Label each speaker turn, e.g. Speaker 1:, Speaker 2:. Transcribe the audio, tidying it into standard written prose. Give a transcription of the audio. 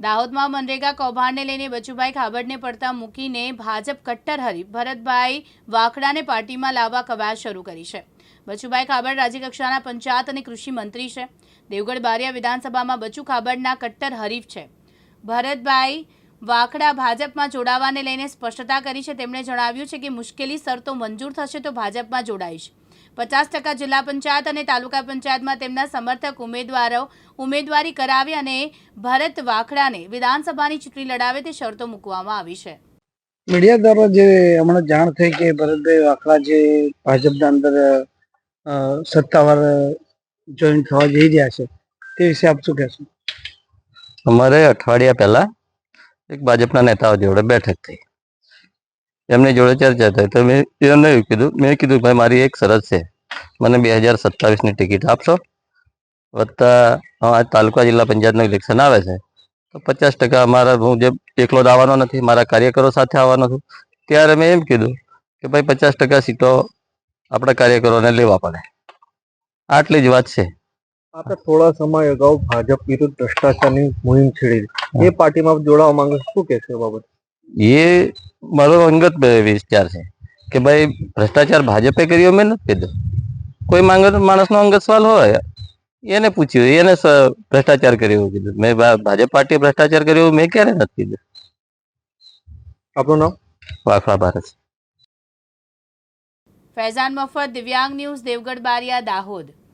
Speaker 1: દાહોદમાં મનરેગા કૌભાંડને લઈને બચુભાઈ ખાબડને પડતા મૂકીને ભાજપ કટ્ટર હરીફ ભરતભાઈ વાખડાને પાર્ટીમાં લાવવા કવાયત શરૂ કરી છે। બચુભાઈ ખાબડ રાજ્યકક્ષાના પંચાયત અને કૃષિ મંત્રી છે। દેવગઢ બારિયા વિધાનસભામાં બચુ ખાબડના કટ્ટર હરીફ છે। ભરતભાઈ વાખડા ભાજપમાં જોડાવાને લઈને સ્પષ્ટતા કરી છે। તેમણે જણાવ્યું છે કે મુશ્કેલી શરતો મંજૂર થશે તો ભાજપમાં જોડાઈશ। 50% જિલ્લા પંચાયત અને તાલુકા પંચાયતમાં તેમના સમર્થક ઉમેદવારો ઉમેદવારી કરાવે અને ભરત વાખડાને વિધાનસભાની ચૂંટણી લડાવે તે શરતો મૂકવામાં આવી છે।
Speaker 2: મીડિયા દ્વારા જે હમણાં જાણ થઈ કે ભરતભાઈ વાખડા જે ભાજપના અંદર સત્તાવાર જોઈન થવા જઈ રહ્યા છે તે વિશે આપ શું કહેશો?
Speaker 3: અમારે અઠવાડિયા પહેલા એક ભાજપના નેતાઓ જોડે બેઠક થઈ, એમની જોડે ચર્ચા થઈ તો મેં કીધું ભાઈ મારી એક શરત છે, મને 2027ની ટિકિટ આપશો, વત્તા તાલુકા જિલ્લા પંચાયતનું ઇલેક્શન આવે છે તો 50% અમારા, હું જે એકલો જ આવવાનો નથી, મારા કાર્યકરો સાથે આવવાનો છું, ત્યારે મેં એમ કીધું કે ભાઈ 50% સીટો આપણા કાર્યકરોને લેવા પડે, આટલી જ વાત છે।
Speaker 4: આપણે થોડા સમય અગાઉ ભાજપ વિરુદ્ધ ભ્રષ્ટાચારની મુહિમ છેડી, એ પાર્ટીમાં જોડાવા માંગે શું કહેશો એ બાબત?
Speaker 3: એ મારો અંગત વિચાર છે કે ભાઈ ભ્રષ્ટાચાર ભાજપે કર્યો, મેં નથી કીધું। કોઈ માણસનો અંગત સવાલ હોય એને પૂછ્યું, એને ભ્રષ્ટાચાર કર્યો કીધું, મેં ભાજપ પાર્ટીએ ભ્રષ્ટાચાર કર્યો મેં ક્યારે નથી કીધું।
Speaker 4: આપનું નામ?
Speaker 3: વાખડા ભારત।
Speaker 1: ફૈઝાન મફત, દિવ્યાંગ ન્યૂઝ, દેવગઢ બારિયા, દાહોદ।